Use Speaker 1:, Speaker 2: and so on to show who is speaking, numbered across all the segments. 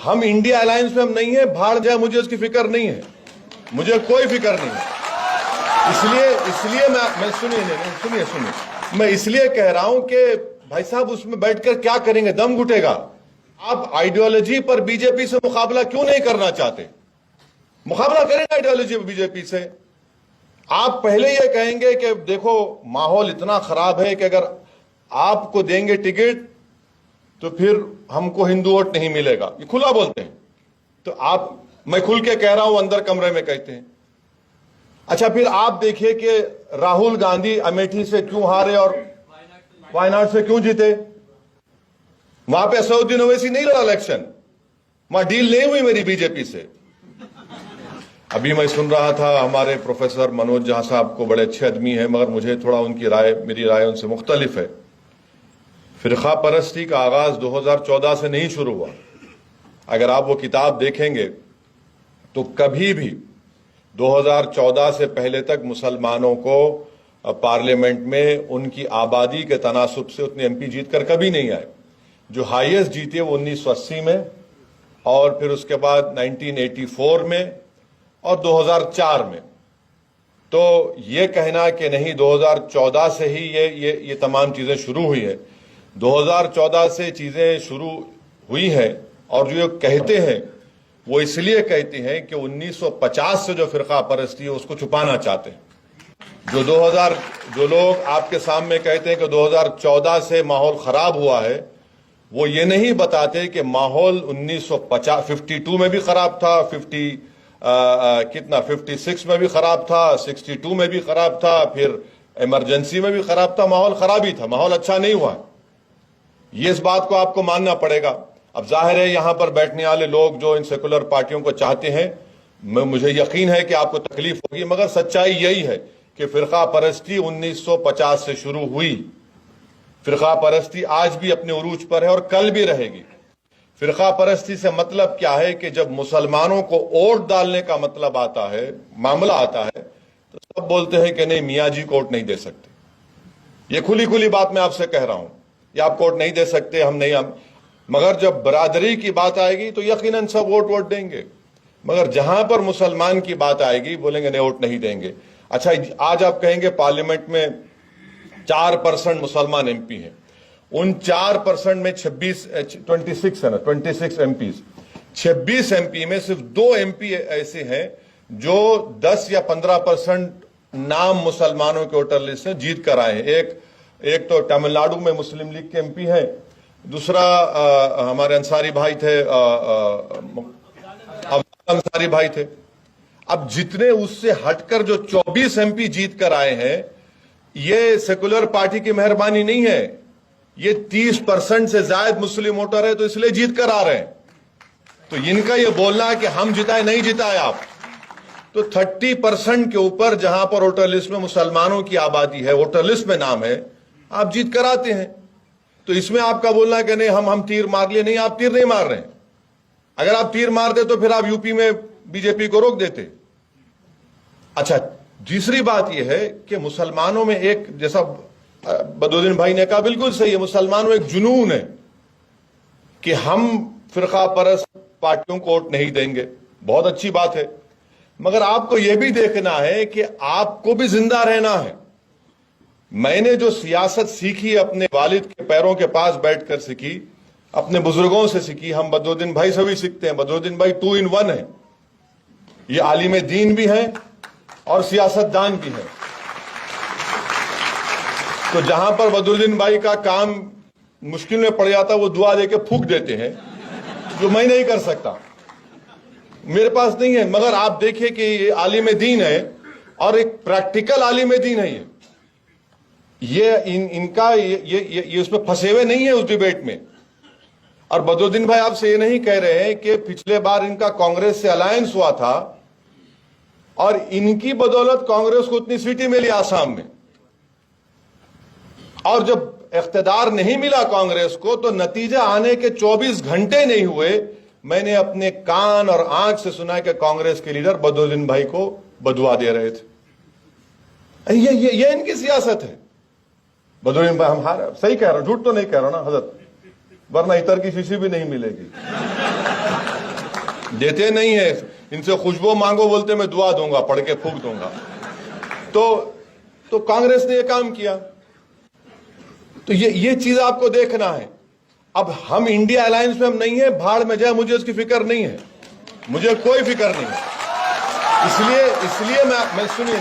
Speaker 1: ہم India alliance میں ہم نہیں ہیں، بھاڑ جائے، مجھے اس کی فکر نہیں ہے، مجھے کوئی فکر نہیں ہے۔ اس لیے میں سنیے میں اس لیے کہہ رہا ہوں کہ بھائی صاحب اس میں بیٹھ کر کیا کریں گے، دم گھٹے گا۔ آپ آئیڈیالوجی پر بی جے پی سے مقابلہ کیوں نہیں کرنا چاہتے؟ مقابلہ کریں گے آئیڈیالوجی پر بی جے پی سے۔ آپ پہلے یہ کہیں گے کہ دیکھو ماحول اتنا خراب ہے کہ اگر آپ کو دیں گے ٹکٹ تو پھر ہم کو ہندو ووٹ نہیں ملے گا، یہ کھلا بولتے ہیں۔ تو میں کھل کے کہہ رہا ہوں، اندر کمرے میں کہتے ہیں۔ اچھا پھر آپ دیکھیے کہ راہل گاندھی امیٹھی سے کیوں ہارے اور وائناڈ سے کیوں جیتے؟ وہاں پہ اسد الدین اویسی نہیں لڑا الیکشن، وہاں ڈیل نہیں ہوئی میری بی جے پی سے۔ ابھی میں سن رہا تھا ہمارے پروفیسر منوج جہاں صاحب کو، بڑے اچھے آدمی ہیں مگر مجھے تھوڑا ان کی رائے، میری رائے ان سے مختلف ہے۔ فرقہ پرستی کا آغاز 2014 سے نہیں شروع ہوا۔ اگر آپ وہ کتاب دیکھیں گے تو کبھی بھی 2014 سے پہلے تک مسلمانوں کو پارلیمنٹ میں ان کی آبادی کے تناسب سے اتنے ایم پی جیت کر کبھی نہیں آئے۔ جو ہائیسٹ جیتے وہ 1980 میں، اور پھر اس کے بعد 1984 میں اور 2004 میں۔ تو یہ کہنا کہ نہیں 2014 سے ہی یہ تمام چیزیں شروع ہوئی ہے، 2014 سے چیزیں شروع ہوئی ہیں، اور جو کہتے ہیں وہ اس لیے کہتے ہیں کہ 1950 سے جو فرقہ پرستی ہے اس کو چھپانا چاہتے ہیں۔ جو لوگ آپ کے سامنے کہتے ہیں کہ 2014 سے ماحول خراب ہوا ہے، وہ یہ نہیں بتاتے کہ ماحول 52 میں بھی خراب تھا، 56 میں بھی خراب تھا، 62 میں بھی خراب تھا، پھر ایمرجنسی میں بھی خراب تھا، ماحول خراب ہی تھا، ماحول اچھا نہیں ہوا۔ یہ اس بات کو آپ کو ماننا پڑے گا۔ اب ظاہر ہے یہاں پر بیٹھنے والے لوگ جو ان سیکولر پارٹیوں کو چاہتے ہیں، مجھے یقین ہے کہ آپ کو تکلیف ہوگی، مگر سچائی یہی ہے کہ فرقہ پرستی 1950 سے شروع ہوئی۔ فرقہ پرستی آج بھی اپنے عروج پر ہے اور کل بھی رہے گی۔ فرقہ پرستی سے مطلب کیا ہے کہ جب مسلمانوں کو ووٹ ڈالنے کا مطلب آتا ہے، معاملہ آتا ہے، تو سب بولتے ہیں کہ نہیں میاں جی کو ووٹ نہیں دے سکتے۔ یہ کھلی بات میں آپ سے کہہ رہا ہوں، یہ آپ کو ووٹ نہیں دے سکتے، مگر جب برادری کی بات آئے گی تو یقیناً سب ووٹ دیں گے، مگر جہاں پر مسلمان کی بات آئے گی بولیں گے نہیں ووٹ نہیں دیں گے۔ اچھا آج آپ کہیں گے پارلیمنٹ میں 4% مسلمان ایم پی ہیں، ان 4% میں 26 ایم پیز، 26 ایم پی میں صرف 2 ایم پی ایسے ہیں جو 10 یا 15% نام مسلمانوں کے ووٹر لسٹ سے جیت کر آئے ہیں۔ ایک تو تمل ناڈو میں مسلم لیگ کے ایم پی ہیں، دوسرا ہمارے انصاری بھائی تھے، انصاری بھائی تھے۔ اب جتنے اس سے ہٹ کر جو 24 ایم پی جیت کر آئے ہیں، یہ سیکولر پارٹی کی مہربانی نہیں ہے، یہ 30% سے زائد مسلم ووٹر ہے تو اس لیے جیت کر آ رہے ہیں۔ تو ان کا یہ بولنا ہے کہ ہم جتائے نہیں جتائے آپ، تو 30% کے اوپر جہاں پر ووٹر لسٹ میں مسلمانوں کی آبادی ہے، ووٹر لسٹ میں نام ہے، آپ جیت کر آتے ہیں۔ تو اس میں آپ کا بولنا ہے کہ نہیں ہم تیر مار لیے، نہیں آپ تیر نہیں مار رہے ہیں۔ اگر آپ تیر مار دے تو پھر آپ یو پی میں بی جے پی کو روک دیتے۔ اچھا دوسری بات یہ ہے کہ مسلمانوں میں ایک، جیسا بدرالدین بھائی نے کہا بالکل صحیح ہے، مسلمانوں میں ایک جنون ہے کہ ہم فرقہ پرست پارٹیوں کو ووٹ نہیں دیں گے۔ بہت اچھی بات ہے، مگر آپ کو یہ بھی دیکھنا ہے کہ آپ کو بھی زندہ رہنا ہے۔ میں نے جو سیاست سیکھی اپنے والد کے پیروں کے پاس بیٹھ کر سیکھی، اپنے بزرگوں سے سیکھی، ہم بدرالدین بھائی سے بھی سیکھتے ہیں۔ بدرالدین بھائی 2 in 1 ہیں، یہ عالم دین بھی ہیں اور سیاست دان بھی ہیں۔ تو جہاں پر بدرالدین بھائی کا کام مشکل میں پڑ جاتا وہ دعا دے کے پھونک دیتے ہیں، جو میں نہیں کر سکتا، میرے پاس نہیں ہے۔ مگر آپ دیکھیں کہ یہ عالم دین ہے اور ایک پریکٹیکل عالم دین ہے، یہ اس میں پھنسے ہوئے نہیں ہے اس ڈیبیٹ میں۔ اور بدرالدین بھائی آپ سے یہ نہیں کہہ رہے ہیں کہ پچھلے بار ان کا کانگریس سے الائنس ہوا تھا اور ان کی بدولت کانگریس کو اتنی سیٹیں ملی آسام میں، اور جب اقتدار نہیں ملا کانگریس کو تو نتیجہ آنے کے 24 گھنٹے نہیں ہوئے میں نے اپنے کان اور آنکھ سے سنا کہ کانگریس کے لیڈر بدرالدین بھائی کو بدعا دے رہے تھے۔ یہ ان کی سیاست ہے۔ بدرالدین بھائی ہم ہارے، صحیح کہہ رہا ہوں، جھوٹ تو نہیں کہہ رہا نا حضرت، ورنہ عطر کی شیشی بھی نہیں ملے گی۔ دیتے نہیں ہیں. ان سے خوشبو مانگو بولتے میں دعا دوں گا, پڑھ کے پھونک دوں گا. تو کانگریس نے یہ کام کیا. تو یہ چیز آپ کو دیکھنا ہے. اب ہم انڈیا الائنس میں ہم نہیں ہیں, بھاڑ میں جائے, مجھے اس کی فکر نہیں ہے, مجھے کوئی فکر نہیں ہے. اس لیے میں سنیے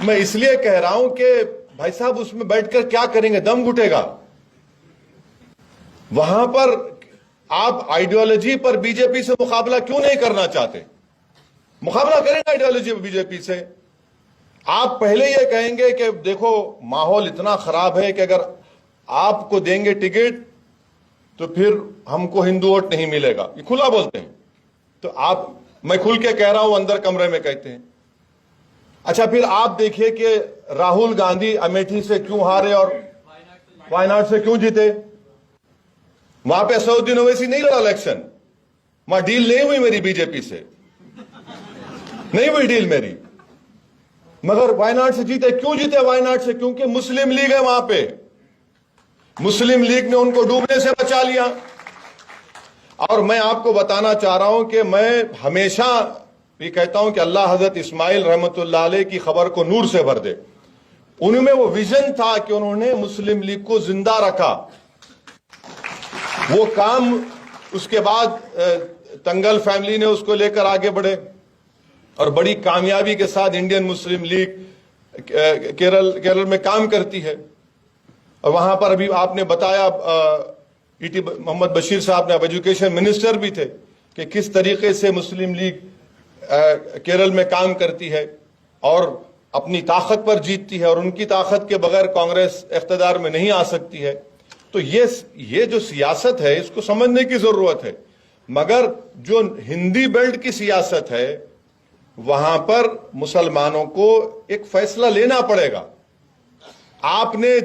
Speaker 1: میں اس لیے کہہ رہا ہوں کہ بھائی صاحب اس میں بیٹھ کر کیا کریں گے, دم گھٹے گا. وہاں پر آپ آئیڈیالوجی پر بی جے پی سے مقابلہ کیوں نہیں کرنا چاہتے؟ مقابلہ کریں گے آئیڈیالوجی بی جے پی سے. آپ پہلے یہ کہیں گے کہ دیکھو ماحول اتنا خراب ہے کہ اگر آپ کو دیں گے ٹکٹ تو پھر ہم کو ہندو ووٹ نہیں ملے گا, یہ کھلا بولتے ہیں. تو میں کھل کے کہہ رہا ہوں, اندر کمرے میں کہتے ہیں. اچھا پھر آپ دیکھیے کہ راہل گاندھی امیٹھی سے کیوں ہارے اور وائناڈ سے کیوں جیتے. وہاں پہ اسدالدین اویسی نہیں لڑا الیکشن, وہاں ڈیل نہیں ہوئی میری بی جے پی سے, نہیں ہوئی ڈیل میری, مگر وائناڈ سے جیتے. کیوں جیتے وائناڈ سے؟ کیونکہ مسلم لیگ ہے وہاں پہ. مسلم لیگ نے ان کو ڈوبنے سے بچا لیا. اور میں آپ کو بتانا چاہ رہا ہوں کہ میں ہمیشہ یہ کہتا ہوں کہ اللہ حضرت اسماعیل رحمت اللہ علیہ کی خبر کو نور سے بھر دے. ان میں وہ ویژن تھا کہ انہوں نے مسلم لیگ کو زندہ رکھا. وہ کام اس کے بعد تنگل فیملی نے اس کو لے کر آگے بڑھے اور بڑی کامیابی کے ساتھ انڈین مسلم لیگ کیرل میں کام کرتی ہے. اور وہاں پر ابھی آپ نے بتایا, محمد بشیر صاحب نے, اب ایجوکیشن منسٹر بھی تھے, کہ کس طریقے سے مسلم لیگ کیرل میں کام کرتی ہے اور اپنی طاقت پر جیتتی ہے, اور ان کی طاقت کے بغیر کانگریس اقتدار میں نہیں آ سکتی ہے. تو یہ جو سیاست ہے اس کو سمجھنے کی ضرورت ہے. مگر جو ہندی بیلٹ کی سیاست ہے وہاں پر مسلمانوں کو ایک فیصلہ لینا پڑے گا. آپ نے,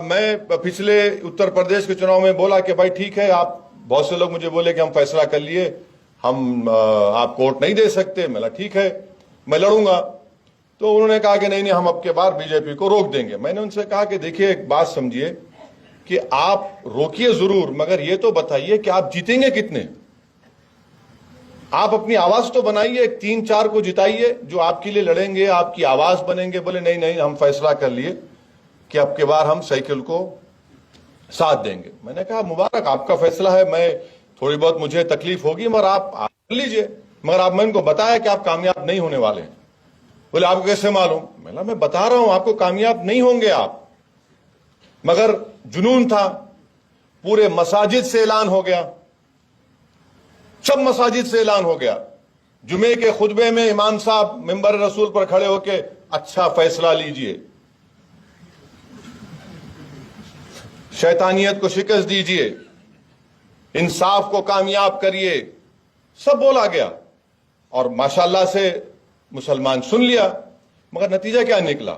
Speaker 1: میں پچھلے اتر پردیش کے چناؤ میں بولا کہ بھائی ٹھیک ہے, آپ بہت سے لوگ مجھے بولے کہ ہم فیصلہ کر لیے, ہم آپ کو ووٹ نہیں دے سکتے. میں نے ٹھیک ہے میں لڑوں گا. تو انہوں نے کہا کہ نہیں ہم اب کے بار بی جے پی کو روک دیں گے. میں نے ان سے کہا کہ دیکھیے ایک بات سمجھیے کہ آپ روکیے ضرور, مگر یہ تو بتائیے کہ آپ جیتیں گے کتنے. آپ اپنی آواز تو بنائیے, 3-4 کو جتائیے جو آپ کے لیے لڑیں گے, آپ کی آواز بنیں گے. بولے نہیں ہم فیصلہ کر لیے کہ اب کے بار ہم سائیکل کو ساتھ دیں گے. میں نے کہا مبارک, آپ کا فیصلہ ہے, میں تھوڑی بہت مجھے تکلیف ہوگی مگر آپ کر لیجئے. مگر میں ان کو بتایا کہ آپ کامیاب نہیں ہونے والے ہیں. بولے آپ کو کیسے معلوم؟ میں بتا رہا ہوں آپ کو کامیاب نہیں ہوں گے آپ. مگر جنون تھا, پورے مساجد سے اعلان ہو گیا, سب مساجد سے اعلان ہو گیا. جمعے کے خطبے میں امام صاحب ممبر رسول پر کھڑے ہو کے اچھا فیصلہ لیجئے, شیطانیت کو شکست دیجئے, انصاف کو کامیاب کریے, سب بولا گیا. اور ماشاءاللہ سے مسلمان سن لیا. مگر نتیجہ کیا نکلا؟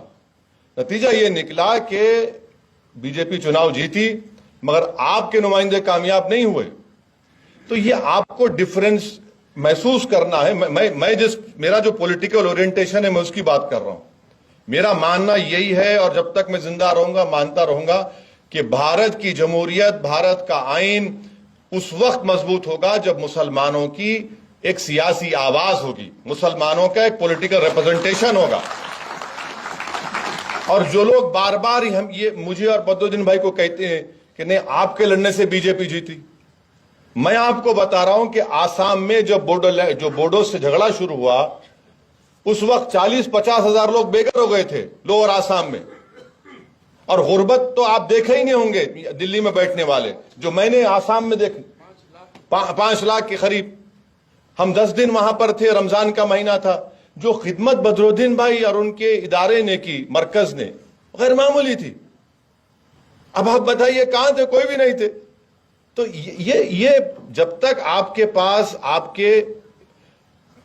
Speaker 1: نتیجہ یہ نکلا کہ بی جے پی چناؤ جیتی مگر آپ کے نمائندے کامیاب نہیں ہوئے. تو یہ آپ کو ڈفرنس محسوس کرنا ہے. میرا جو پولیٹیکل اورینٹیشن ہے میں اس کی بات کر رہا ہوں. میرا ماننا یہی ہے اور جب تک میں زندہ رہوں گا مانتا رہوں گا کہ بھارت کی جمہوریت, بھارت کا آئین اس وقت مضبوط ہوگا جب مسلمانوں کی ایک سیاسی آواز ہوگی, مسلمانوں کا ایک پولیٹیکل ریپرزنٹیشن ہوگا. اور جو لوگ بار بار یہ مجھے اور بدرالدین بھائی کو کہتے ہیں کہ نہیں آپ کے لڑنے سے بی جے پی جیتی, میں آپ کو بتا رہا ہوں کہ آسام میں جو بوڈو سے جھگڑا شروع ہوا اس وقت 40-50 ہزار لوگ بے گھر ہو گئے تھے لوور آسام میں. اور غربت تو آپ دیکھے ہی نہیں ہوں گے دلی میں بیٹھنے والے, جو میں نے آسام میں دیکھ 5 لاکھ کے قریب. ہم 10 دن وہاں پر تھے, رمضان کا مہینہ تھا. جو خدمت بدرالدین بھائی اور ان کے ادارے نے کی, مرکز نے, غیر معمولی تھی. اب آپ بتائیے کہاں تھے؟ کوئی بھی نہیں تھے. تو یہ جب تک آپ کے پاس آپ کے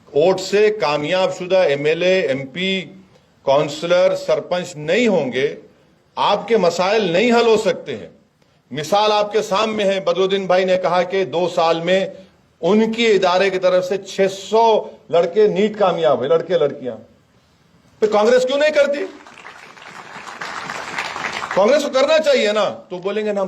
Speaker 1: ووٹ سے کامیاب شدہ M L A, M P, councillor, sarpanch نہیں ہوں گے آپ کے مسائل نہیں حل ہو سکتے ہیں. مثال آپ کے سامنے ہے, بدرالدین بھائی نے کہا کہ 2 سال میں ان کی ادارے کی طرف سے 600 لڑکے نیٹ کامیاب ہوئے, لڑکے لڑکیاں. پھر کانگریس کیوں نہیں کرتی؟ کانگریس کو کرنا چاہیے نا. تو بولیں گے نا ہم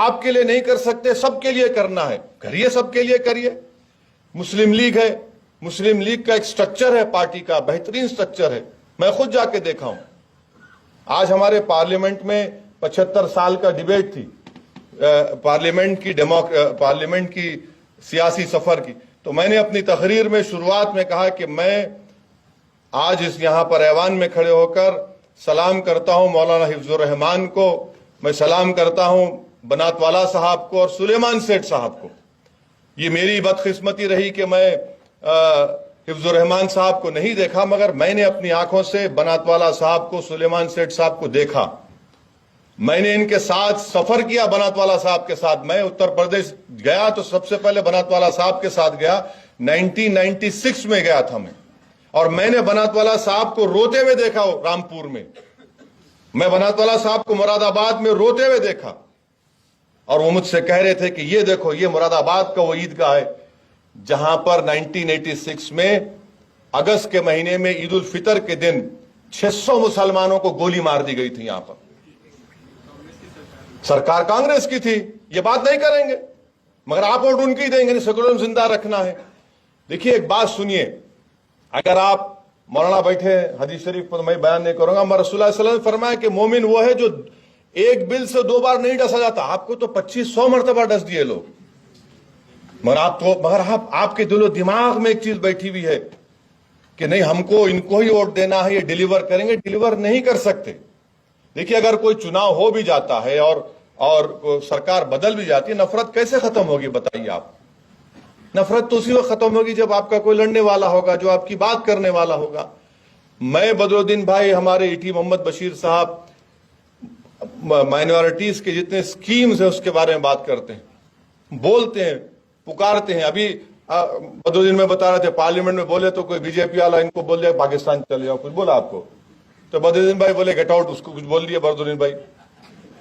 Speaker 1: آپ کے لیے نہیں کر سکتے, سب کے لیے کرنا ہے. کریے, سب کے لیے کریے. مسلم لیگ ہے, مسلم لیگ کا ایک سٹرکچر ہے پارٹی کا, بہترین سٹرکچر ہے, میں خود جا کے دیکھا ہوں. آج ہمارے پارلیمنٹ میں 75 سال کا ڈیبیٹ تھی پارلیمنٹ کی سیاسی سفر کی. تو میں نے اپنی تقریر میں شروعات میں کہا کہ میں آج اس یہاں پر ایوان میں کھڑے ہو کر سلام کرتا ہوں مولانا حفظ الرحمان کو, میں سلام کرتا ہوں بنات والا صاحب کو اور سلیمان سیٹھ صاحب کو. یہ میری بدقسمتی رہی کہ میں حفظ الرحمان صاحب کو نہیں دیکھا, مگر میں نے اپنی آنکھوں سے بنات والا صاحب کو, سلیمان سیٹھ صاحب کو دیکھا. میں نے ان کے ساتھ سفر کیا, بنات والا صاحب کے ساتھ. میں اتر پردیش گیا تو سب سے پہلے بنات والا صاحب کے ساتھ گیا, 1996 میں گیا تھا میں. اور میں نے بنات والا صاحب کو روتے ہوئے دیکھا رامپور میں, میں بنات والا صاحب کو مراد آباد میں روتے ہوئے دیکھا. اور وہ مجھ سے کہہ رہے تھے کہ یہ دیکھو, یہ مراد آباد کا وہ عیدگاہ ہے جہاں پر 1986 میں اگست کے مہینے میں عید الفطر کے دن 600 مسلمانوں کو گولی مار دی گئی تھی. یہاں پر سرکار کانگریس کی تھی, یہ بات نہیں کریں گے, مگر آپ ووٹ ان کی دیں گے, سیکولرزم زندہ رکھنا ہے. دیکھیے ایک بات سنیے, اگر آپ مولانا بیٹھے حدیث شریف پر میں بیان نہیں کروں گا, مگر رسول اللہ صلی اللہ علیہ وسلم نے فرمایا کہ مومن وہ ہے جو ایک بل سے 2 بار نہیں ڈسا جاتا. آپ کو تو 2500 مرتبہ ڈس دیے لوگ, مگر آپ کے دل و دماغ میں ایک چیز بیٹھی ہوئی ہے کہ نہیں ہم کو ان کو ہی ووٹ دینا ہے, یہ ڈیلیور کریں گے. ڈیلیور نہیں کر سکتے. دیکھیے اگر کوئی چناؤ ہو بھی جاتا ہے اور سرکار بدل بھی جاتی ہے, نفرت کیسے ختم ہوگی بتائیے آپ؟ نفرت تو اسی وقت ختم ہوگی جب آپ کا کوئی لڑنے والا ہوگا, جو آپ کی بات کرنے والا ہوگا. میں بدرالدین بھائی, ہمارے ایٹی محمد بشیر صاحب مائنورٹیز کے جتنے سکیمز ہیں اس کے بارے میں بات کرتے ہیں, بولتے ہیں, پکارتے ہیں. ابھی بدرالدین میں بتا رہے تھے پارلیمنٹ میں بولے تو کوئی بی جے پی والا ان کو بول دیا پاکستان چلے جاؤ, کچھ بولا آپ کو تو بدرالدین بھائی بولے گیٹ آؤٹ, اس کو کچھ بول دیا بدرالدین بھائی.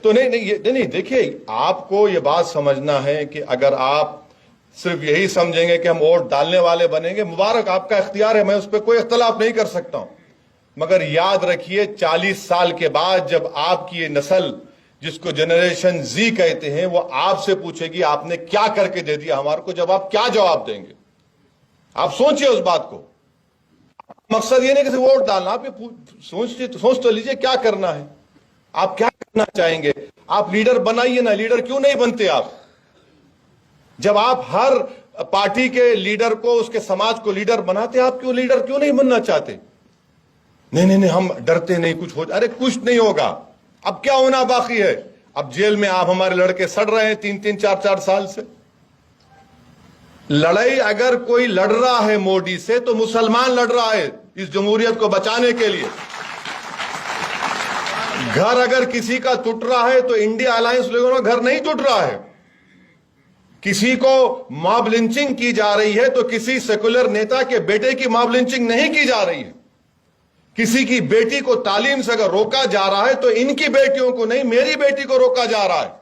Speaker 1: تو نہیں دیکھیے آپ کو یہ بات سمجھنا ہے کہ اگر آپ صرف یہی سمجھیں گے کہ ہم ووٹ ڈالنے والے بنیں گے, مبارک آپ کا اختیار ہے, میں اس پہ کوئی اختلاف نہیں کر سکتا ہوں. مگر یاد رکھیے 40 سال کے بعد جب آپ کی یہ نسل جس کو جنریشن زی کہتے ہیں وہ آپ سے پوچھے گی آپ نے کیا کر کے دے دیا ہمارے کو, جب آپ کیا جواب دیں گے؟ آپ سوچئے اس بات کو. مقصد یہ نہیں کہ ووٹ ڈالنا, آپ یہ سوچ تو لیجئے کیا کرنا ہے, آپ کیا کرنا چاہیں گے. آپ لیڈر بنائیے نا, لیڈر کیوں نہیں بنتے آپ؟ جب آپ ہر پارٹی کے لیڈر کو, اس کے سماج کو لیڈر بناتے, آپ کیوں لیڈر کیوں نہیں بننا چاہتے؟ نہیں ہم ڈرتے نہیں کچھ ہو جائے. ارے کچھ نہیں ہوگا, اب کیا ہونا باقی ہے؟ اب جیل میں آپ ہمارے لڑکے سڑ رہے ہیں 3 4 سال سے. لڑائی اگر کوئی لڑ رہا ہے مودی سے تو مسلمان لڑ رہا ہے اس جمہوریت کو بچانے کے لیے. گھر اگر کسی کا ٹوٹ رہا ہے تو انڈیا الائنس لوگوں کا گھر نہیں ٹوٹ رہا ہے. کسی کو ماب لنچنگ کی جا رہی ہے تو کسی سیکولر نیتا کے بیٹے کی ماب لنچنگ نہیں کی جا رہی ہے. کسی کی بیٹی کو تعلیم سے اگر روکا جا رہا ہے تو ان کی بیٹیوں کو نہیں, میری بیٹی کو روکا جا رہا ہے.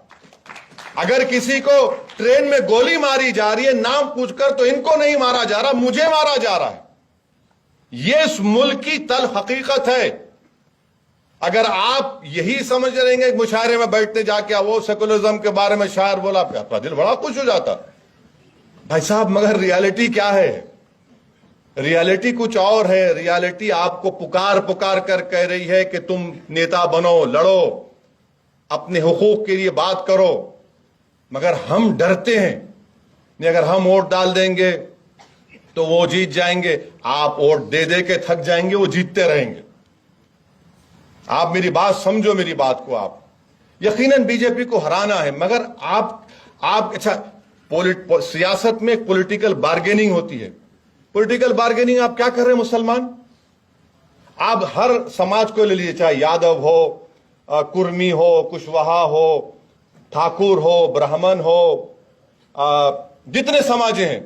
Speaker 1: اگر کسی کو ٹرین میں گولی ماری جا رہی ہے نام پوچھ کر تو ان کو نہیں مارا جا رہا, مجھے مارا جا رہا ہے. یہ اس ملک کی تلخ حقیقت ہے. اگر آپ یہی سمجھ رہیں گے مشاعرے میں بیٹھتے جا کے وہ سیکولرزم کے بارے میں شاعر بولا, آپ کا دل بڑا خوش ہو جاتا بھائی صاحب, مگر ریالٹی کیا ہے؟ ریالٹی کچھ اور ہے. ریالٹی آپ کو پکار کر کہہ رہی ہے کہ تم نیتا بنو, لڑو, اپنے حقوق کے لیے بات کرو. مگر ہم ڈرتے ہیں نہیں, اگر ہم ووٹ ڈال دیں گے تو وہ جیت جائیں گے. آپ ووٹ دے دے کے تھک جائیں گے, وہ جیتتے رہیں گے. آپ میری بات سمجھو, میری بات کو. آپ یقیناً بی جے پی کو ہرانا ہے, مگر آپ اچھا سیاست میں پولیٹیکل بارگیننگ ہوتی ہے. پولیٹیکل بارگیننگ آپ کیا کر رہے ہیں مسلمان؟ آپ ہر سماج کو لے لیجیے, چاہے یادو ہو, کرمی ہو, کشواہا ہو, ٹھاکر ہو, برہمن ہو, جتنے سماج ہیں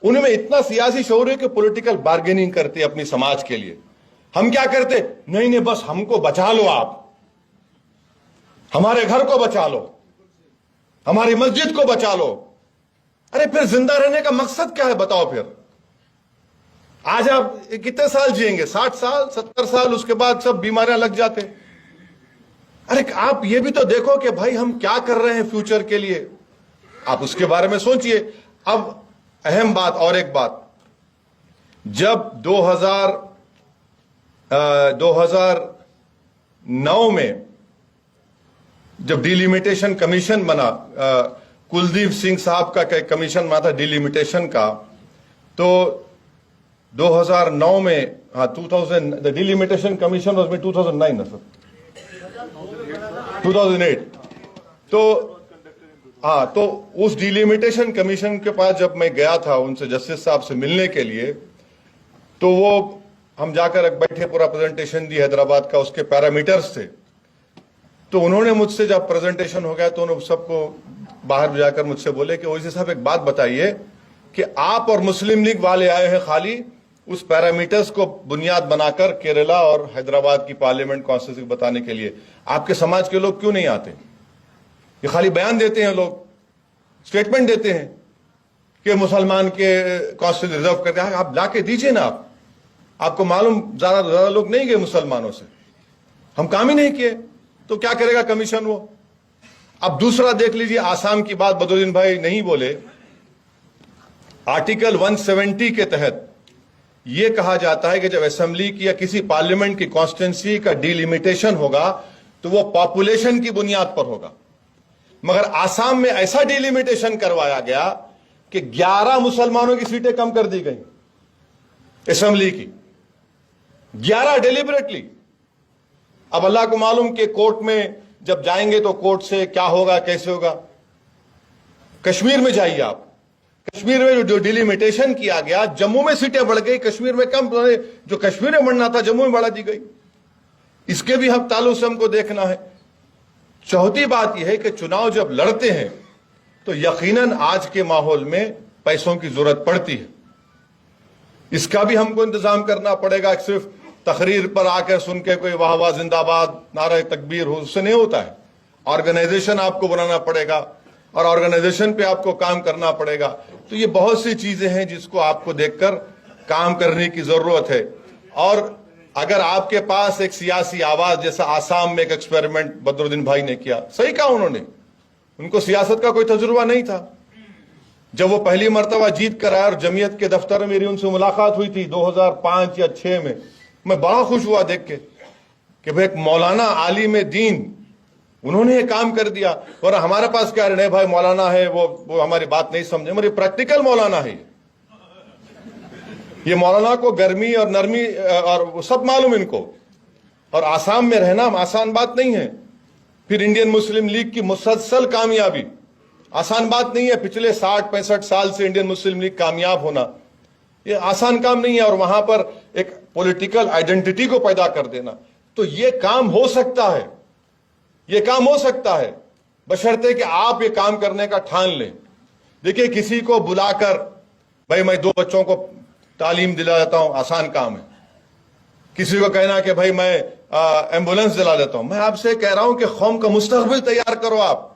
Speaker 1: ان میں اتنا سیاسی شعور ہے کہ پولیٹیکل بارگیننگ کرتے اپنی سماج کے لیے. ہم کیا کرتے؟ نہیں بس ہم کو بچا لو, آپ ہمارے گھر کو بچا لو, ہماری مسجد کو بچا لو. ارے پھر زندہ رہنے کا مقصد کیا ہے بتاؤ؟ پھر آج آپ کتنے سال جئیں گے؟ 60 سال 70 سال, اس کے بعد سب بیماریاں لگ جاتے. ارے آپ یہ بھی تو دیکھو کہ بھائی ہم کیا کر رہے ہیں فیوچر کے لیے، آپ اس کے بارے میں سوچئے۔ اب اہم بات اور ایک بات، جب 2009 میں جب ڈیلیمیٹیشن کمیشن بنا، کلدیپ سنگھ صاحب کا کمیشن بنا تھا ڈیلیمیٹیشن کا، تو 2009 میں the delimitation commission was made 2009 sir 2008 تو اس ڈیلیمیٹیشن کمیشن کے پاس جب میں گیا تھا ان سے جسٹس صاحب سے ملنے کے لیے، تو وہ ہم جا کر بیٹھے، پورا پریزنٹیشن دی حیدرآباد کا، اس کے پیرامیٹرز تھے۔ تو انہوں نے مجھ سے جب پریزنٹیشن ہو گیا تو انہوں نے سب کو باہر جا کر مجھ سے بولے کہ اویسی صاحب ایک بات بتائیے کہ آپ اور مسلم لیگ والے آئے ہیں خالی اس پیرامیٹرز کو بنیاد بنا کر کیرلا اور حیدرآباد کی پارلیمنٹ کانسٹیٹوئنسی بتانے کے لیے، آپ کے سماج کے لوگ کیوں نہیں آتے؟ یہ خالی بیان دیتے ہیں، لوگ سٹیٹمنٹ دیتے ہیں کہ مسلمان کے کانسٹیٹوئنسی ریزرو کرتے ہیں، آپ لا کے دیجئے نا۔ آپ کو معلوم زیادہ لوگ نہیں گئے مسلمانوں سے، ہم کام ہی نہیں کیے، تو کیا کرے گا کمیشن وہ؟ اب دوسرا دیکھ لیجئے، آسام کی بات بدرالدین بھائی نہیں بولے۔ آرٹیکل 170 کے تحت یہ کہا جاتا ہے کہ جب اسمبلی کی یا کسی پارلیمنٹ کی کانسٹیٹوئنسی کا ڈیلیمیٹیشن ہوگا تو وہ پاپولیشن کی بنیاد پر ہوگا، مگر آسام میں ایسا ڈیلیمیٹیشن کروایا گیا کہ 11 مسلمانوں کی سیٹیں کم کر دی گئیں اسمبلی کی، 11 ڈیلیبریٹلی۔ اب اللہ کو معلوم کہ کورٹ میں جب جائیں گے تو کورٹ سے کیا ہوگا، کیسے ہوگا۔ کشمیر میں جائیے آپ، کشمیر میں جو ڈیلیمیٹیشن کیا گیا، جموں میں سیٹیں بڑھ گئی، کشمیر میں کم، جو کشمیر میں بڑھنا تھا جموں میں بڑھا دی گئی۔ اس کے بھی ہم تعلق سے ہم کو دیکھنا ہے۔ چوتھی بات یہ ہے کہ چناؤ جب لڑتے ہیں تو یقیناً آج کے ماحول میں پیسوں کی ضرورت پڑتی ہے، اس کا بھی ہم کو انتظام کرنا پڑے گا۔ صرف تقریر پر آ کر سن کے کوئی واہ واہ زندہ باد نعرہ تکبیر ہو، اس سے نہیں ہوتا ہے۔ آرگنائزیشن آپ کو بنانا پڑے گا اور آرگنائزیشن پہ آپ کو کام کرنا پڑے گا۔ تو یہ بہت سی چیزیں ہیں جس کو آپ کو دیکھ کر کام کرنے کی ضرورت ہے۔ اور اگر آپ کے پاس ایک سیاسی آواز، جیسا آسام میں ایک ایکسپیریمنٹ بدرالدین بھائی نے کیا، صحیح کہا انہوں نے، ان کو سیاست کا کوئی تجربہ نہیں تھا۔ جب وہ پہلی مرتبہ جیت کر آئے اور جمعیت کے دفتر میں میری ان سے ملاقات ہوئی تھی 2005 یا 2006 میں بڑا خوش ہوا دیکھ کے کہ بھئی ایک مولانا عالم دین، انہوں نے یہ کام کر دیا۔ اور ہمارے پاس کیا رہے بھائی مولانا ہے، وہ ہماری بات نہیں سمجھے، مگر پریکٹیکل مولانا ہے یہ مولانا کو گرمی اور نرمی اور وہ سب معلوم ان کو۔ اور آسام میں رہنا آسان بات نہیں ہے۔ پھر انڈین مسلم لیگ کی مسلسل کامیابی آسان بات نہیں ہے، پچھلے 60-65 سال سے انڈین مسلم لیگ کامیاب ہونا یہ آسان کام نہیں ہے، اور وہاں پر ایک پولیٹیکل آئیڈینٹی کو پیدا کر دینا۔ تو یہ کام ہو سکتا ہے، یہ کام ہو سکتا ہے، بشرطے کہ آپ یہ کام کرنے کا ٹھان لیں۔ دیکھیں کسی کو بلا کر بھائی میں 2 بچوں کو تعلیم دلا دیتا ہوں، آسان کام ہے۔ کسی کو کہنا کہ بھائی میں ایمبولنس دلا دیتا ہوں، میں آپ سے کہہ رہا ہوں کہ قوم کا مستقبل تیار کرو آپ۔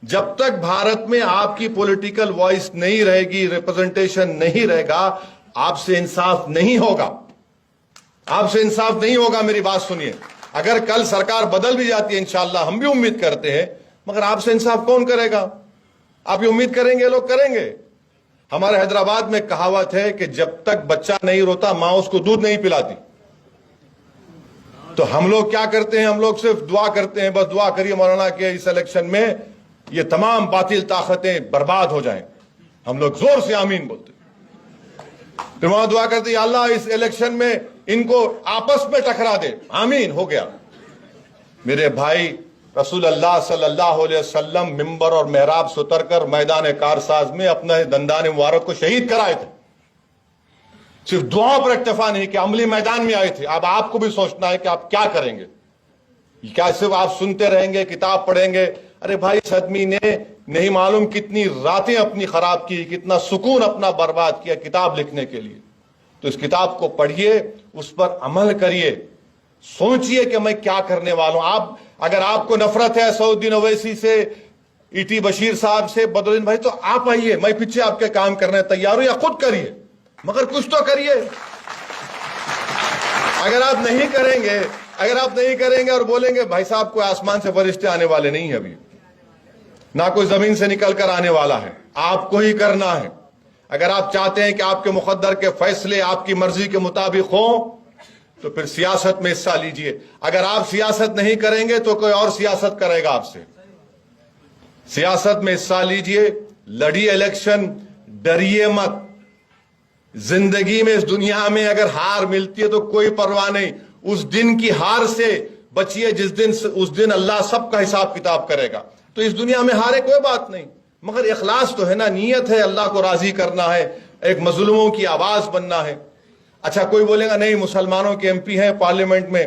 Speaker 1: جب تک بھارت میں آپ کی پولیٹیکل وائس نہیں رہے گی، ریپرزنٹیشن نہیں رہے گا، آپ سے انصاف نہیں ہوگا، آپ سے انصاف نہیں ہوگا۔ میری بات سنیے، اگر کل سرکار بدل بھی جاتی ہے انشاءاللہ، ہم بھی امید کرتے ہیں، مگر آپ سے انصاف کون کرے گا؟ آپ یہ امید کریں گے، لوگ کریں گے۔ ہمارے حیدرآباد میں کہاوت ہے کہ جب تک بچہ نہیں روتا ماں اس کو دودھ نہیں پلاتی۔ تو ہم لوگ کیا کرتے ہیں؟ ہم لوگ صرف دعا کرتے ہیں، بس دعا کریے مولانا کہ اس الیکشن میں یہ تمام باطل طاقتیں برباد ہو جائیں۔ ہم لوگ زور سے آمین بولتے ہیں، پھر وہاں دعا کرتے ہیں یا اللہ اس الیکشن میں ان کو آپس میں ٹکرا دے، آمین، ہو گیا۔ میرے بھائی، رسول اللہ صلی اللہ علیہ وسلم ممبر اور محراب سے اتر کر میدان کارساز میں اپنے دندان مبارک کو شہید کرائے تھے۔ صرف دعا پر اکتفا نہیں کہ عملی میدان میں آئے تھے۔ اب آپ کو بھی سوچنا ہے کہ آپ کیا کریں گے۔ کیا صرف آپ سنتے رہیں گے، کتاب پڑھیں گے؟ ارے بھائی، اس آدمی نے نہیں معلوم کتنی راتیں اپنی خراب کی، کتنا سکون اپنا برباد کیا کتاب لکھنے کے لیے۔ تو اس کتاب کو پڑھیے، اس پر عمل کریے، سوچئے کہ میں کیا کرنے والا ہوں۔ اگر آپ کو نفرت ہے سعود الدین اویسی سے، ای ٹی بشیر صاحب سے، بدرالدین بھائی، تو آپ آئیے، میں پیچھے آپ کے کام کرنے تیار ہوں، یا خود کریے، مگر کچھ تو کریے۔ اگر آپ نہیں کریں گے اگر آپ نہیں کریں گے اور بولیں گے بھائی صاحب کوئی آسمان سے فرشتے آنے والے نہیں ہیں ابھی، نہ کوئی زمین سے نکل کر آنے والا ہے، آپ کو ہی کرنا ہے۔ اگر آپ چاہتے ہیں کہ آپ کے مقدر کے فیصلے آپ کی مرضی کے مطابق ہوں تو پھر سیاست میں حصہ لیجئے۔ اگر آپ سیاست نہیں کریں گے تو کوئی اور سیاست کرے گا آپ سے۔ سیاست میں حصہ لیجئے، لڑیے الیکشن، ڈریے مت۔ زندگی میں اس دنیا میں اگر ہار ملتی ہے تو کوئی پرواہ نہیں، اس دن کی ہار سے بچیے اس دن اللہ سب کا حساب کتاب کرے گا۔ تو اس دنیا میں ہارے کوئی بات نہیں، مگر اخلاص تو ہے نا، نیت ہے اللہ کو راضی کرنا ہے، ایک مظلوموں کی آواز بننا ہے۔ اچھا کوئی بولے گا نہیں مسلمانوں کے ایم پی ہیں پارلیمنٹ میں،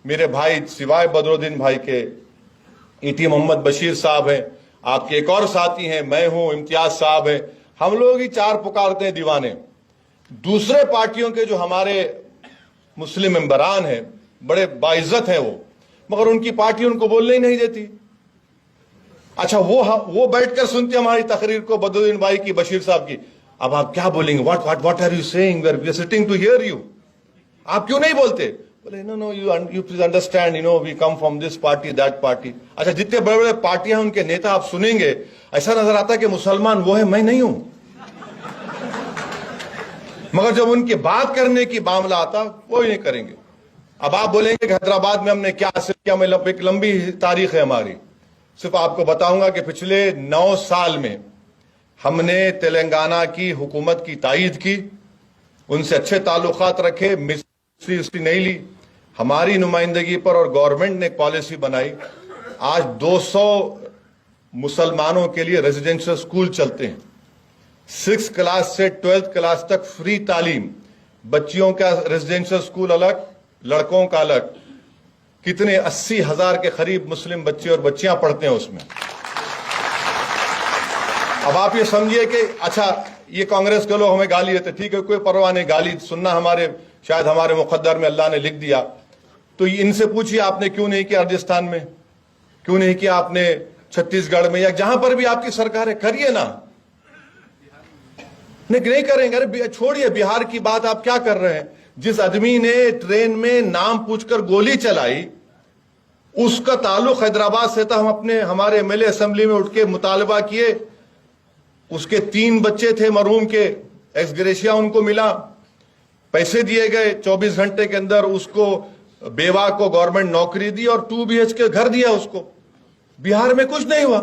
Speaker 1: میرے بھائی سوائے بدرالدین بھائی کے ایٹی محمد بشیر صاحب ہیں، آپ کے ایک اور ساتھی ہیں، میں ہوں، امتیاز صاحب ہیں، ہم لوگ ہی چار پکارتے ہیں دیوانے۔ دوسرے پارٹیوں کے جو ہمارے مسلم ممبران ہیں بڑے باعزت ہیں وہ، مگر ان کی پارٹی ان کو بولنے ہی نہیں دیتی۔ اچھا وہ بیٹھ کر سنتے ہماری تقریر کو، بدرالدین بھائی کی، بشیر صاحب کی، اب آپ کیا بولیں گے؟ What are you seeing? We are sitting to here you, آپ کیوں نہیں بولتے؟ بولے no you please understand, we come from this party that party. اچھا جتنے بڑے بڑے پارٹیاں ہیں ان کے نیتا آپ سنیں گے، ایسا نظر آتا ہے کہ مسلمان وہ ہے، میں نہیں ہوں۔ مگر جب ان کی بات کرنے کی معاملہ آتا وہ نہیں کریں گے۔ اب آپ بولیں گے کہ حیدرآباد میں ہم نے کیا حاصل کیا، ایک لمبی تاریخ ہے ہماری، صرف آپ کو بتاؤں گا کہ پچھلے 9 سال میں ہم نے تلنگانہ کی حکومت کی تائید کی، ان سے اچھے تعلقات رکھے، مسٹری نہیں لی، ہماری نمائندگی پر، اور گورنمنٹ نے ایک پالیسی بنائی۔ آج 200 مسلمانوں کے لیے ریزیڈنشل سکول چلتے ہیں، 6 کلاس سے 12 کلاس تک فری تعلیم، بچیوں کا ریزیڈنشل سکول الگ، لڑکوں کا الگ، کتنے 80,000 کے قریب مسلم بچے اور بچیاں پڑھتے ہیں اس میں۔ اب آپ یہ سمجھیے کہ اچھا یہ کانگریس کے لوگ ہمیں گالی دیتے، ٹھیک ہے کوئی پرواہ نہیں، گالی سننا شاید ہمارے مقدر میں اللہ نے لکھ دیا، تو ان سے پوچھیے آپ نے کیوں نہیں کیا راجستھان میں، کیوں نہیں کیا آپ نے چھتیس گڑھ میں، یا جہاں پر بھی آپ کی سرکار ہے، کریے نا۔ نہیں کریں گے، ارے چھوڑیے بہار کی بات، آپ کیا کر رہے ہیں؟ جس آدمی نے ٹرین میں نام پوچھ کر گولی چلائی اس کا تعلق حیدرآباد سے تھا، ہمارے ایم ایل اے اسمبلی میں اٹھ کے مطالبہ کیے، اس کے 3 بچے تھے مرحوم کے، ایکس گریشیا ان کو ملا، پیسے دیے گئے، 24 گھنٹے کے اندر اس کو بیوہ کو گورنمنٹ نوکری دی اور 2 BHK گھر دیا اس کو۔ بہار میں کچھ نہیں ہوا،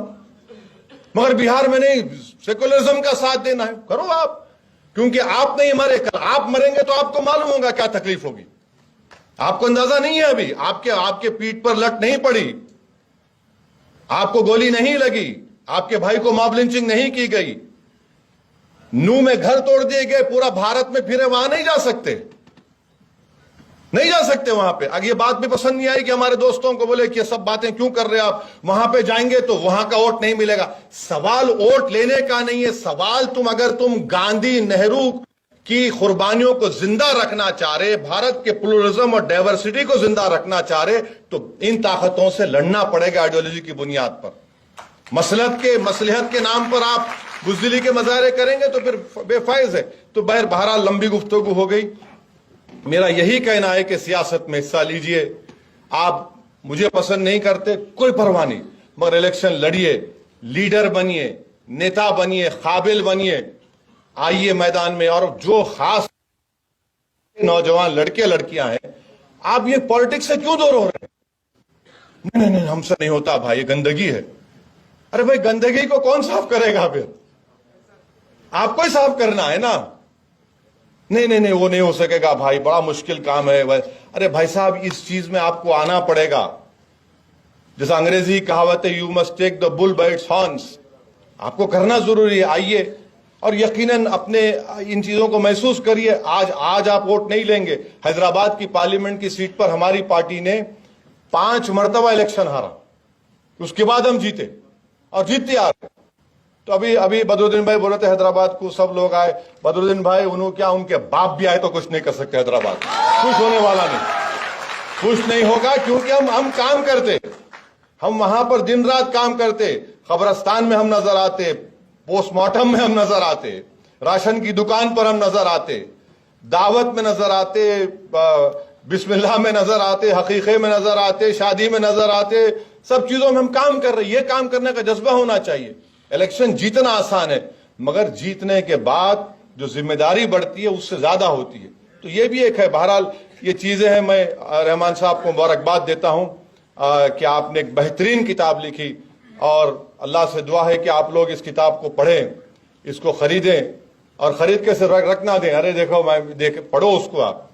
Speaker 1: مگر بہار میں نہیں، سیکولرزم کا ساتھ دینا ہے، کرو آپ، کیونکہ آپ نہیں مرے، کل آپ مریں گے تو آپ کو معلوم ہوگا کیا تکلیف ہوگی۔ آپ کو اندازہ نہیں ہے ابھی، آپ کے پیٹ پر لٹ نہیں پڑی، آپ کو گولی نہیں لگی، آپ کے بھائی کو ماب لنچنگ نہیں کی گئی، نو میں گھر توڑ دیے گئے، پورا بھارت میں پھرے، وہاں نہیں جا سکتے وہاں پہ۔ اگر یہ بات بھی پسند نہیں آئی کہ ہمارے دوستوں کو بولے کہ یہ سب باتیں کیوں کر رہے ہیں آپ، وہاں پہ جائیں گے تو وہاں کا ووٹ نہیں ملے گا۔ سوال ووٹ لینے کا نہیں ہے، سوال اگر تم گاندھی نہرو کی قربانیوں کو زندہ رکھنا چاہ رہے، بھارت کے پلورلزم اور ڈائیورسٹی کو زندہ رکھنا چاہ رہے، تو ان طاقتوں سے لڑنا پڑے گا آئیڈیالوجی کی بنیاد پر۔ مصلحت کے نام پر آپ بزدلی کے مظاہرے کریں گے تو پھر بے فائز ہے۔ تو بہرحال لمبی گفتگو ہو گئی، میرا یہی کہنا ہے کہ سیاست میں حصہ لیجئے۔ آپ مجھے پسند نہیں کرتے، کوئی پرواہ نہیں، مگر الیکشن لڑیے، لیڈر بنیے، نیتا بنیے، قابل بنیے، آئیے میدان میں۔ اور جو خاص نوجوان لڑکے لڑکیاں ہیں، آپ یہ پالیٹکس سے کیوں دور ہو رہے ہیں؟ نہیں ہم سے نہیں ہوتا بھائی، یہ گندگی ہے۔ ارے بھائی گندگی کو کون صاف کرے گا؟ پھر آپ کو ہی صاف کرنا ہے نا۔ نہیں وہ نہیں ہو سکے گا بھائی، بڑا مشکل کام ہے۔ ارے بھائی صاحب اس چیز میں آپ کو آنا پڑے گا، جیسا انگریزی کہاوت ہے، you must take the bill by it's horns, آپ کو کرنا ضروری ہے۔ آئیے اور یقیناً اپنے ان چیزوں کو محسوس کریے۔ آج آپ ووٹ نہیں لیں گے، حیدرآباد کی پارلیمنٹ کی سیٹ پر ہماری پارٹی نے 5 مرتبہ الیکشن ہارا، اس کے بعد ہم جیتے اور جیتتے آ رہے۔ تو ابھی بدرالدین بھائی بول رہے تھے حیدرآباد کو سب لوگ آئے، بدرالدین بھائی ان کے باپ بھی آئے تو کچھ نہیں کر سکتے حیدرآباد، کچھ ہونے والا نہیں، کچھ نہیں ہوگا، کیونکہ ہم کام کرتے، ہم وہاں پر دن رات کام کرتے، قبرستان میں ہم نظر آتے، پوسٹ مارٹم میں ہم نظر آتے، راشن کی دکان پر ہم نظر آتے، دعوت میں نظر آتے، بسم اللہ میں نظر آتے، حقیقے میں نظر آتے، شادی میں نظر آتے، سب چیزوں میں ہم کام کر رہے ہیں. یہ کام کرنے کا جذبہ ہونا چاہیے. الیکشن جیتنا آسان ہے، مگر جیتنے کے بعد جو ذمہ داری بڑھتی ہے اس سے زیادہ ہوتی ہے. تو یہ بھی ایک ہے. بہرحال یہ چیزیں ہیں. میں رحمان صاحب کو مبارکباد دیتا ہوں کہ آپ نے ایک بہترین کتاب لکھی، اور اللہ سے دعا ہے کہ آپ لوگ اس کتاب کو پڑھیں، اس کو خریدیں، اور خرید کے صرف رکھنا دیں. ارے دیکھو پڑھو اس کو. آپ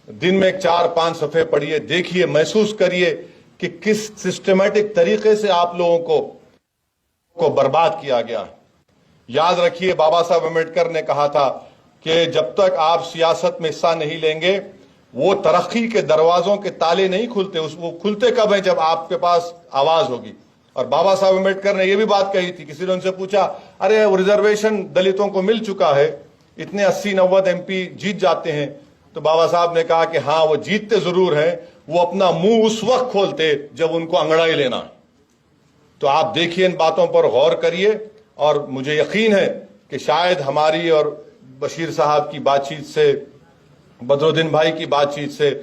Speaker 1: دن میں 4-5 صفحے پڑھیے، دیکھیے، محسوس کریے کہ کس سسٹمیٹک طریقے سے آپ لوگوں کو برباد کیا گیا. یاد رکھیے، بابا صاحب امبیڈکر نے کہا تھا کہ جب تک آپ سیاست میں حصہ نہیں لیں گے وہ ترقی کے دروازوں کے تالے نہیں کھلتے. وہ کھلتے کب ہیں؟ جب آپ کے پاس آواز ہوگی. اور بابا صاحب امبیڈکر نے یہ بھی بات کہی تھی. کسی نے ان سے پوچھا، ارے ریزرویشن دلتوں کو مل چکا ہے، اتنے 80-90 MP جیت جاتے ہیں. تو بابا صاحب نے کہا کہ ہاں وہ جیتتے ضرور ہیں، وہ اپنا منہ اس وقت کھولتے جب ان کو انگڑائی لینا. تو آپ دیکھیے، ان باتوں پر غور کریے، اور مجھے یقین ہے کہ شاید ہماری اور بشیر صاحب کی بات چیت سے، بدرالدین بھائی کی بات چیت سے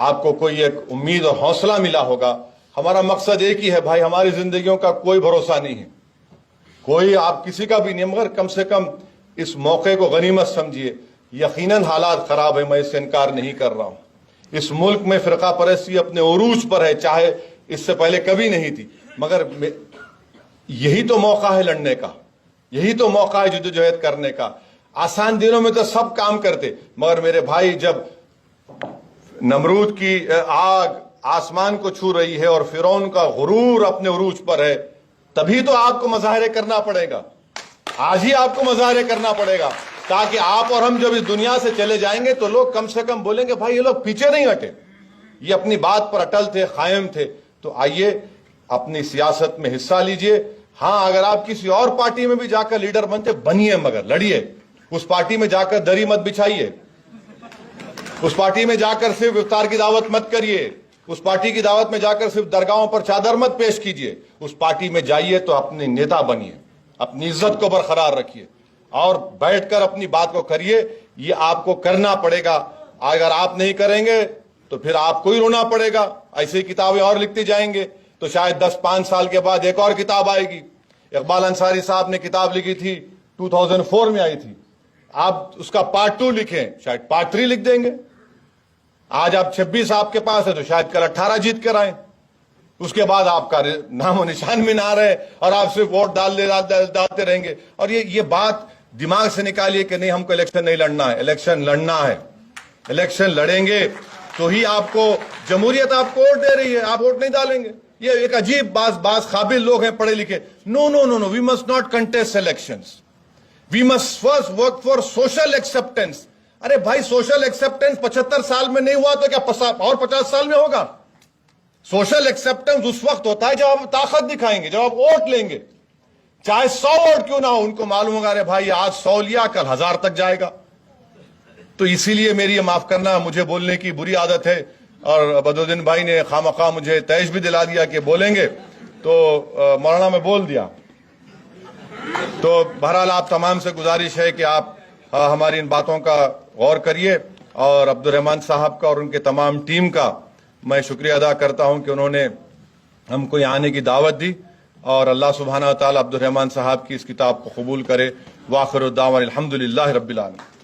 Speaker 1: آپ کو کوئی ایک امید اور حوصلہ ملا ہوگا. ہمارا مقصد ایک ہی ہے بھائی، ہماری زندگیوں کا کوئی بھروسہ نہیں ہے، کوئی آپ کسی کا بھی نہیں، مگر کم سے کم اس موقع کو غنیمت سمجھیے. یقیناً حالات خراب ہیں، میں اس سے انکار نہیں کر رہا ہوں. اس ملک میں فرقہ پرستی اپنے عروج پر ہے، چاہے اس سے پہلے کبھی نہیں تھی، مگر یہی تو موقع ہے لڑنے کا، یہی تو موقع ہے جدوجہد کرنے کا. آسان دنوں میں تو سب کام کرتے، مگر میرے بھائی جب نمرود کی آگ آسمان کو چھو رہی ہے اور فرعون کا غرور اپنے عروج پر ہے، تبھی تو آپ کو مظاہرے کرنا پڑے گا. آج ہی آپ کو مظاہرے کرنا پڑے گا، تاکہ آپ اور ہم جب اس دنیا سے چلے جائیں گے تو لوگ کم سے کم بولیں گے بھائی یہ لوگ پیچھے نہیں ہٹے، یہ اپنی بات پر اٹل تھے، قائم تھے. تو آئیے اپنی سیاست میں حصہ لیجئے. ہاں، اگر آپ کسی اور پارٹی میں بھی جا کر لیڈر بنتے، بنیے، مگر لڑیے. اس پارٹی میں جا کر دری مت بچھائیے، اس پارٹی میں جا کر صرف افطار کی دعوت مت کریے، اس پارٹی کی دعوت میں جا کر صرف درگاہوں پر چادر مت پیش کیجئے. اس پارٹی میں جائیے تو اپنے نیتا بنیے، اپنی عزت کو برقرار رکھیے، اور بیٹھ کر اپنی بات کو کریے. یہ آپ کو کرنا پڑے گا. اگر آپ نہیں کریں گے تو پھر آپ کو ہی رونا پڑے گا. ایسی کتابیں اور لکھتے جائیں گے تو شاید 10-5 سال کے بعد ایک اور کتاب آئے گی. اقبال انصاری صاحب نے کتاب لکھی تھی، 2004 میں آئی تھی. آپ اس کا پارٹ 2 لکھیں، شاید پارٹ 3 لکھ دیں گے. آج آپ 26 آپ کے پاس ہے تو شاید کل 18 جیت کر آئیں. اس کے بعد آپ کا نام و نشان بھی نہ رہے اور آپ صرف ووٹ ڈالتے رہیں گے. اور یہ بات دماغ سے نکالیے کہ نہیں، ہم کو الیکشن نہیں لڑنا ہے. الیکشن لڑنا ہے. الیکشن لڑیں گے تو ہی آپ کو جمہوریت آپ کو ووٹ دے رہی ہے. آپ ووٹ نہیں ڈالیں گے. یہ ایک عجیب بعض قابل لوگ ہیں پڑھے لکھے. No, we must not contest elections. We must first work for social acceptance. ارے بھائی، سوشل ایکسپٹینس 75 سال میں نہیں ہوا تو کیا اور 50 سال میں ہوگا؟ سوشل ایکسپٹنس اس وقت ہوتا ہے جب آپ طاقت دکھائیں گے، جب آپ ووٹ لیں گے، چاہے 100 ووٹ کیوں نہ ہو. ان کو معلوم ہوگا ارے بھائی آج 100 لیا، کل 1000 تک جائے گا. تو اسی لیے میری یہ معاف کرنا، مجھے بولنے کی بری عادت ہے، اور بدرالدین بھائی نے خواہ مجھے تیش بھی دلا دیا کہ بولیں گے، تو مولانا میں بول دیا. تو بہرحال آپ تمام سے گزارش ہے کہ آپ ہماری ان باتوں کا غور کریے. اور عبدالرحمان صاحب کا اور ان کے تمام ٹیم کا میں شکریہ ادا کرتا ہوں کہ انہوں نے ہم کو یہاں آنے کی دعوت دی. اور اللہ سبحانہ و تعالی عبدالرحمان صاحب کی اس کتاب کو قبول کرے. وآخر الدعوانا الحمدللہ رب العالمین.